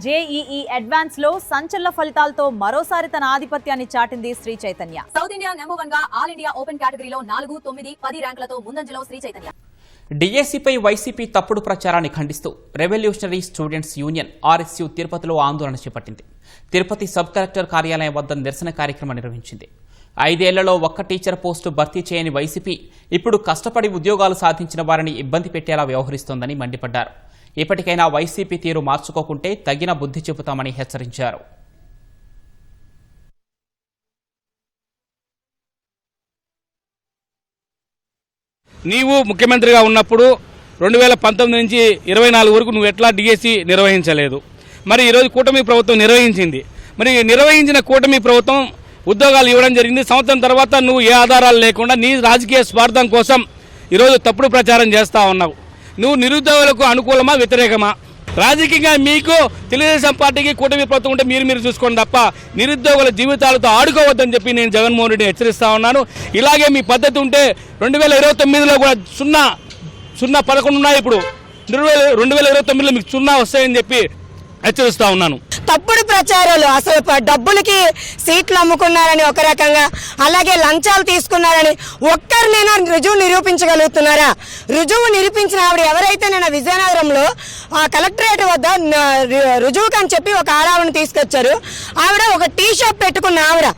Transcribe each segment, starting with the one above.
JEE advance లో సంచలన ఫలితాలతో మరోసారి తన ఆధిపత్యాన్ని చాటింది Shri Chaitanya. South India number 1 గా ఆల్ ఇండియా ఓపెన్ కేటగిరీలో 4, 9, 10 ర్యాంకులతో ముందంజలో శ్రీ చైతన్య. డిఎస్సిపై వైసీపీ తప్పుడు ప్రచారాన్ని ఖండిస్తూ రెవల్యూషనరీ స్టూడెంట్స్ యూనియన్ ఆర్ఎస్యు తిరుపతిలో ఆందోళన చేపట్టింది. తిరుపతి సబ్ కలెక్టర్ కార్యాలయం వద్ద నిరసన కార్యక్రమం నిర్వహించింది. 5 ఏళ్లలో ఒక్క టీచర్ పోస్టు భర్తీ చేయని వైసీపీ ఇప్పుడు కష్టపడి ఉద్యోగాలు సాధించిన వారిని ఇబ్బంది పెట్టేలా వ్యవహరిస్తోందని మండిపడ్డారు. ఇప్పటికైనా వైసీపీ తీరు మార్చుకోకుంటే తగిన బుద్ధి చెబుతామని హెచ్చరించారు. నీవు ముఖ్యమంత్రిగా ఉన్నప్పుడు 2019 నుంచి 24 వరకు నువ్వు ఎట్లా డిఎస్సి నిర్వహించలేదు. మరి ఈరోజు కూటమి ప్రభుత్వం నిర్వహించింది. మరి నిర్వహించిన కూటమి ప్రభుత్వం ఉద్యోగాలు ఇవ్వడం జరిగింది. సంవత్సరం తర్వాత నువ్వు ఏ ఆధారాలు లేకుండా నీ రాజకీయ స్వార్థం కోసం ఈరోజు తప్పుడు ప్రచారం చేస్తూ ఉన్నావు. నువ్వు నిరుద్యోగులకు అనుకూలమా వ్యతిరేకమా? రాజకీయంగా మీకు తెలుగుదేశం పార్టీకి కూటమి ప్రభుత్వం ఉంటే మీరు చూసుకోండి తప్ప నిరుద్యోగుల జీవితాలతో ఆడుకోవద్దని చెప్పి నేను జగన్మోహన్ రెడ్డిని హెచ్చరిస్తా ఉన్నాను. ఇలాగే మీ పద్ధతి ఉంటే 2029లో కూడా 0.11 ఉన్నాయి. ఇప్పుడు 2029లో మీకు 0 వస్తాయని చెప్పి హెచ్చరిస్తా ఉన్నాను. తప్పుడు ప్రచారాలు, అసలు డబ్బులకి సీట్లు అమ్ముకున్నారని ఒక రకంగా, అలాగే లంచాలు తీసుకున్నారని ఒక్కరినైనా రుజువు నిరూపించగలుగుతున్నారా? రుజువు నిరూపించిన ఆవిడ ఎవరైతే నేను విజయనగరంలో ఆ కలెక్టరేట్ వద్ద రుజువుకని చెప్పి ఒక ఆవిడని తీసుకొచ్చారు. ఆవిడ ఒక టీ షాప్ పెట్టుకున్న ఆవిడ.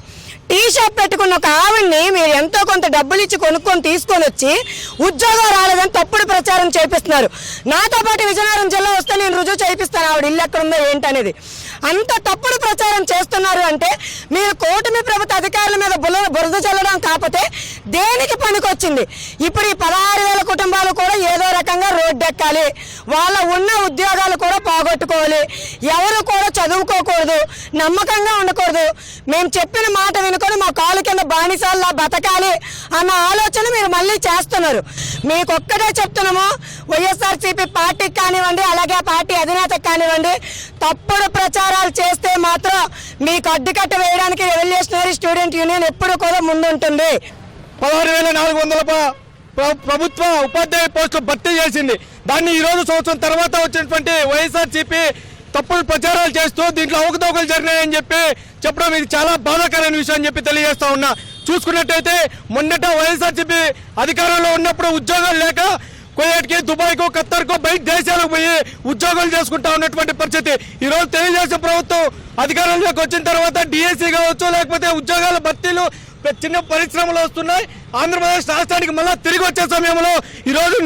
టీ షాప్ పెట్టుకున్న ఒక ఆవిడ్ని మీరు ఎంతో కొంత డబ్బులు ఇచ్చి కొనుక్కొని తీసుకొని వచ్చి ఉద్యోగం రాలేదని తప్పుడు ప్రచారం చేపిస్తున్నారు. నాతో పాటు విజయనగరం జిల్లా వస్తే నేను రుజువు చేయిస్తాను ఆవిడ ఇల్లు ఎక్కడుందో ఏంటనేది. అంత తప్పుడు ప్రచారం చేస్తున్నారు అంటే మీరు కూటమి ప్రభుత్వ అధికారుల మీద బురద చల్లడం కాకపోతే దేనికి పనికొచ్చింది? ఇప్పుడు ఈ 16,000 కుటుంబాలు కూడా ఏదో రకంగా రోడ్డెక్కాలి, వాళ్ళ ఉన్న ఉద్యోగాలు కూడా పోగొట్టుకోవాలి, ఎవరు కూడా చదువుకోకూడదు, నమ్మకంగా ఉండకూడదు, మేము చెప్పిన మాట వినుకొని మా కాలు కింద బానిసాల్లా బతకాలి అన్న ఆలోచన మీరు మళ్ళీ చేస్తున్నారు. మీకు ఒక్కటే చెప్తున్నాము, వైఎస్ఆర్సీపీ పార్టీకి కానివ్వండి, అలాగే పార్టీ అధినేతకు కానివ్వండి, తప్పుడు ప్రచారాలు చేస్తే మాత్రం మీకు అడ్డుకట్ట వేయడానికి రెవల్యూషనరీ స్టూడెంట్ యూనియన్ ఎప్పుడు కూడా ముందుంటుంది. 16,400 ప్రభుత్వ ఉపాధ్యాయ పోస్టులు భర్తీ చేసింది. దాన్ని ఈరోజు సంవత్సరం తర్వాత వచ్చినటువంటి వైఎస్ఆర్సీపీ తప్పుడు ప్రచారాలు చేస్తూ దీంట్లో అవకతవకలు జరిగినాయని చెప్పి చెప్పడం ఇది చాలా బాధాకరమైన విషయం అని చెప్పి తెలియజేస్తా ఉన్నా. చూసుకున్నట్టయితే మొన్నట వైఎస్ఆర్సీపీ అధికారంలో ఉన్నప్పుడు ఉద్యోగాలు లేక కువైట్కి, దుబాయ్కు, ఖత్తర్కు, బయట దేశాలకు పోయి ఉద్యోగాలు చేసుకుంటా ఉన్నటువంటి పరిస్థితి. ఈరోజు తెలుగుదేశం ప్రభుత్వం అధికారంలోకి వచ్చిన తర్వాత డిఎస్సీ కావచ్చు, లేకపోతే ఉద్యోగాల భర్తీలు చిన్న పరిశ్రమలు వస్తున్నాయి. ఆంధ్రప్రదేశ్ రాష్ట్రానికి మళ్ళా తిరిగి వచ్చే సమయంలో ఈరోజు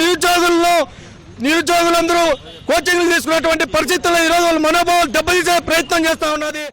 నిరుద్యోగులందరూ కోచింగ్లు తీసుకున్నటువంటి పరిస్థితుల్లో ఈరోజు వాళ్ళ మనోభావాలు దెబ్బతీసే ప్రయత్నం చేస్తా ఉన్నది.